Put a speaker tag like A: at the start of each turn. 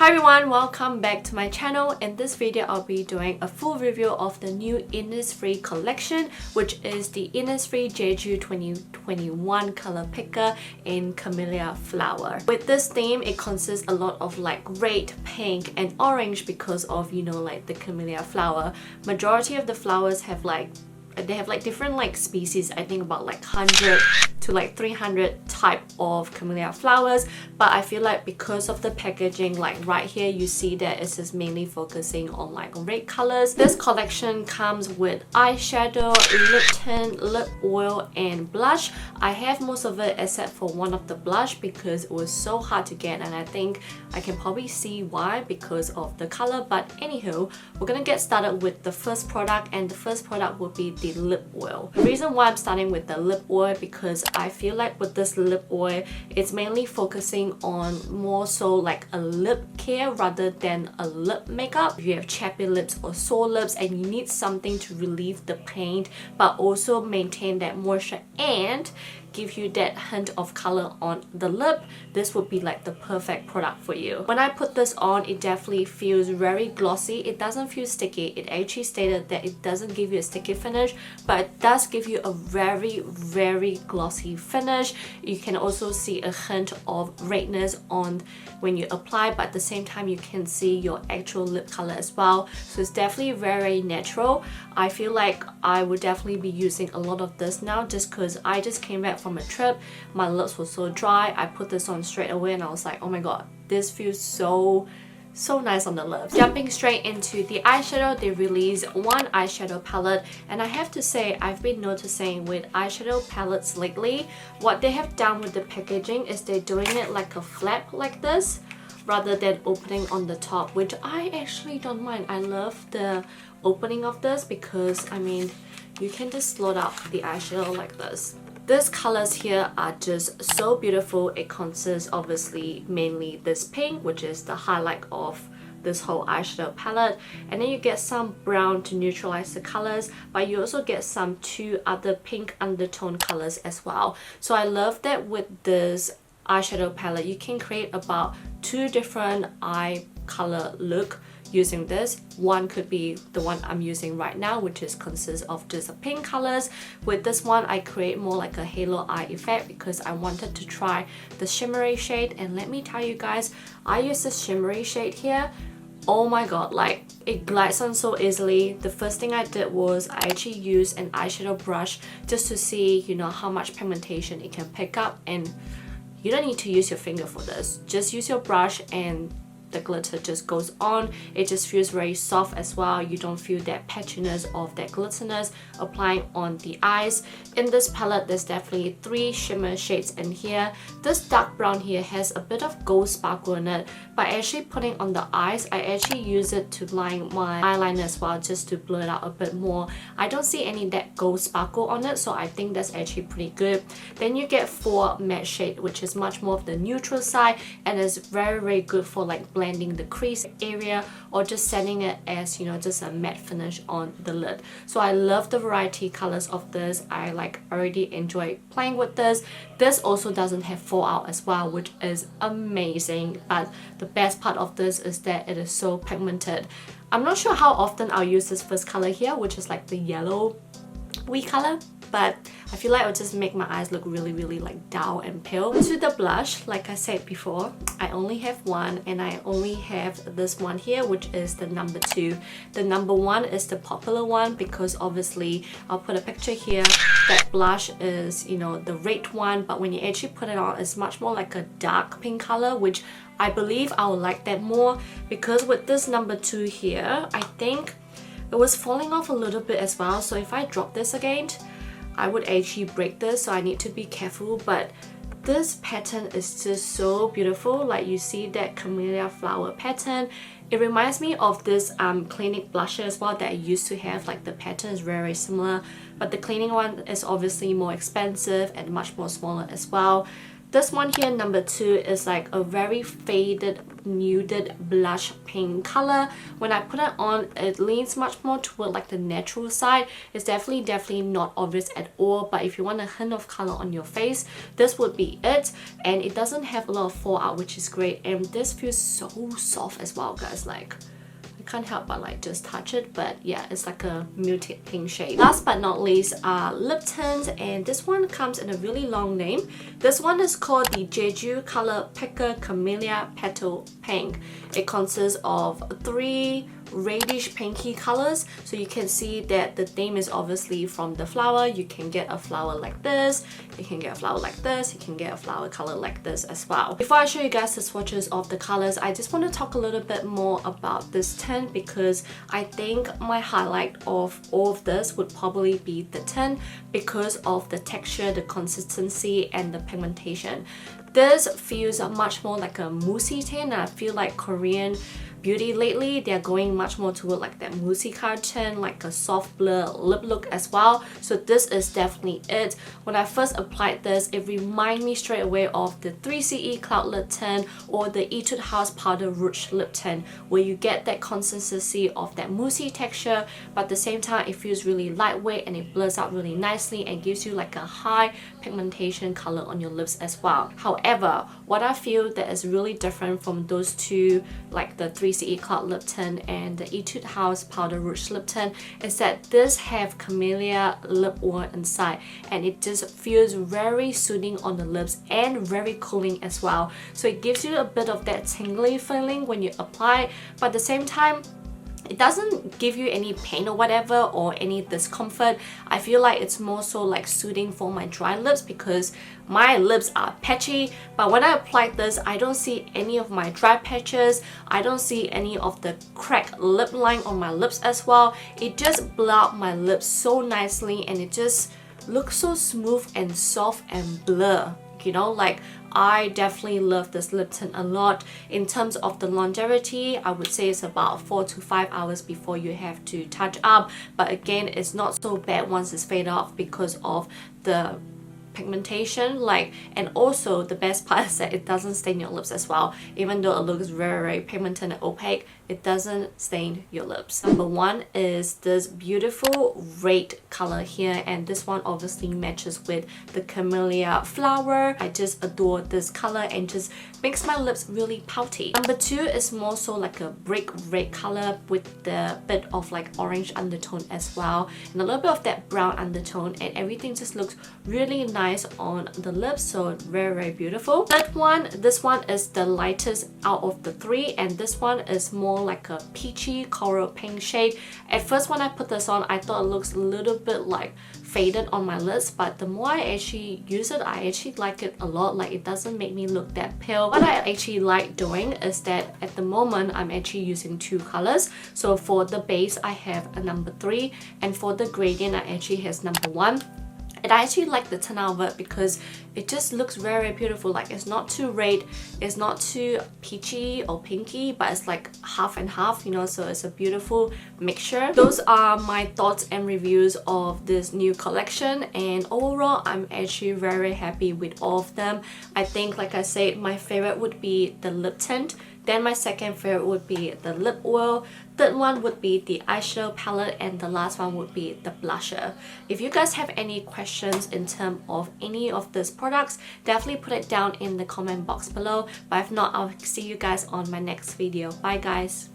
A: Hi everyone, welcome back to my channel. In this video, I'll be doing a full review of the new Innisfree collection, which is the Innisfree Jeju 2021 color picker in Camellia flower. With this theme, it consists a lot of like red, pink and orange because of, you know, like the Camellia flower. Majority of the flowers have like different like species. I think about like 100 to like 300 type of Camellia flowers, but I feel like because of the packaging, like right here you see that it is mainly focusing on like red colors. This collection comes with eyeshadow, lip tint, lip oil and blush. I have most of it except for one of the blush because it was so hard to get, and I think I can probably see why because of the color. But anywho, we're gonna get started with the first product, and the first product will be the lip oil. The reason why I'm starting with the lip oil because I feel like with this lip oil, it's mainly focusing on more so like a lip care rather than a lip makeup. If you have chappy lips or sore lips and you need something to relieve the pain but also maintain that moisture and give you that hint of color on the lip, this would be like the perfect product for you. When I put this on, it definitely feels very glossy. It doesn't feel sticky. It actually stated that it doesn't give you a sticky finish, but it does give you a very glossy finish. You can also see a hint of redness on when you apply, but at the same time you can see your actual lip color as well. So it's definitely very natural. I feel like I would definitely be using a lot of this now just because I just came back from a trip. My lips were so dry. I put this on straight away and I was like, oh my god, this feels so nice on the lips. Jumping straight into the eyeshadow, they released one eyeshadow palette, and I have to say I've been noticing with eyeshadow palettes lately, what they have done with the packaging is they're doing it like a flap like this rather than opening on the top, which I actually don't mind. I love the opening of this because I mean you can just load up the eyeshadow like this. These colors here are just so beautiful. It consists obviously mainly this pink, which is the highlight of this whole eyeshadow palette, and then you get some brown to neutralize the colors, but you also get some two other pink undertone colors as well. So I love that with this eyeshadow palette you can create about two different eye color look using this. One could be the one I'm using right now, which is consists of just pink colors. With this one I create more like a halo eye effect because I wanted to try the shimmery shade, and let me tell you guys, I use this shimmery shade here. Oh my god, like it glides on so easily. The first thing I did was I actually used an eyeshadow brush just to see, you know, how much pigmentation it can pick up, and you don't need to use your finger for this. Just use your brush and the glitter just goes on. It just feels very soft as well. You don't feel that patchiness of that glitterness applying on the eyes. In this palette there's definitely three shimmer shades in here. This dark brown here has a bit of gold sparkle in it, but actually putting on the eyes, I actually use it to line my eyeliner as well, just to blur it out a bit more. I don't see any that gold sparkle on it, so I think that's actually pretty good. Then you get four matte shade, which is much more of the neutral side and is very good for like blending the crease area or just setting it as, you know, just a matte finish on the lid. So I love the variety colors of this. I like already enjoy playing with this. This also doesn't have fallout as well, which is amazing, but the best part of this is that it is so pigmented. I'm not sure how often I'll use this first color here, which is like the yellow wee color, but I feel like it will just make my eyes look really like dull and pale. To the blush, like I said before, I only have one, and I only have this one here, which is the number 2. The number 1 is the popular one because obviously I'll put a picture here. That blush is, you know, the red one, but when you actually put it on, it's much more like a dark pink color, which I believe I would like that more because with this number 2 here, I think it was falling off a little bit as well. So if I drop this again, I would actually break this, so I need to be careful. But this pattern is just so beautiful. Like you see that Camellia flower pattern. It reminds me of this Clinique blusher as well that I used to have. Like the pattern is very similar, but the Clinique one is obviously more expensive and much more smaller as well. This one here, number 2, is like a very faded nuded blush pink color. When I put it on, it leans much more toward like the natural side. It's definitely not obvious at all, but if you want a hint of color on your face, this would be it. And it doesn't have a lot of fallout, which is great, and this feels so soft as well, guys. Like, I can't help but like just touch it, but yeah, it's like a muted pink shade. Last but not least are lip tints, and this one comes in a really long name. This one is called the Jeju Color Picker Camellia Petal Pink. It consists of 3 reddish pinky colors, so you can see that the name is obviously from the flower. You can get a flower like this, you can get a flower like this, you can get a flower color like this as well. Before I show you guys the swatches of the colors, I just want to talk a little bit more about this tint, because I think my highlight of all of this would probably be the tint, because of the texture, the consistency, and the pigmentation. This feels much more like a moussey tint, and I feel like Korean beauty lately, they're going much more toward like that moussey color tint, like a soft blur lip look as well. So this is definitely it. When I first applied this, it reminded me straight away of the 3CE Cloudlet tint or the Etude House Powder Rouge lip tint, where you get that consistency of that moussey texture, but at the same time it feels really lightweight and it blurs out really nicely and gives you like a high pigmentation color on your lips as well. However, what I feel that is really different from those two, like the 3CE Cloud lip tint and the Etude House Powder Rouge lip tint, is that this have Camellia lip oil inside, and it just feels very soothing on the lips and very cooling as well. So it gives you a bit of that tingly feeling when you apply, but at the same time it doesn't give you any pain or whatever or any discomfort. I feel like it's more so like soothing for my dry lips, because my lips are patchy, but when I applied this, I don't see any of my dry patches. I don't see any of the cracked lip line on my lips as well. It just blur out my lips so nicely, and it just looks so smooth and soft and blur. You know, like, I definitely love this lip tint a lot. In terms of the longevity, I would say it's about 4 to 5 hours before you have to touch up, but again, it's not so bad once it's faded off because of the pigmentation. Like, and also the best part is that it doesn't stain your lips as well. Even though it looks very pigmented and opaque, it doesn't stain your lips. Number 1 is this beautiful red color here, and this one obviously matches with the Camellia flower. I just adore this color and just makes my lips really pouty. Number 2 is more so like a brick red color with the bit of like orange undertone as well, and a little bit of that brown undertone, and everything just looks really nice on the lips, so very beautiful. Third one, this one is the lightest out of the 3, and this one is more like a peachy coral pink shade. At first when I put this on, I thought it looks a little bit like faded on my lips, but the more I actually use it, I actually like it a lot. Like, it doesn't make me look that pale. What I actually like doing is that at the moment I'm actually using 2 colors. So for the base I have a number 3, and for the gradient I actually has number 1. And I actually like the tint out of it because it just looks very beautiful. Like, it's not too red, it's not too peachy or pinky, but it's like half and half, you know, so it's a beautiful mixture. Those are my thoughts and reviews of this new collection, and overall I'm actually very happy with all of them. I think, like I said, my favorite would be the lip tint. Then my second favorite would be the lip oil. Third one would be the eyeshadow palette, and the last one would be the blusher. If you guys have any questions in terms of any of these products, definitely put it down in the comment box below. But if not, I'll see you guys on my next video. Bye guys!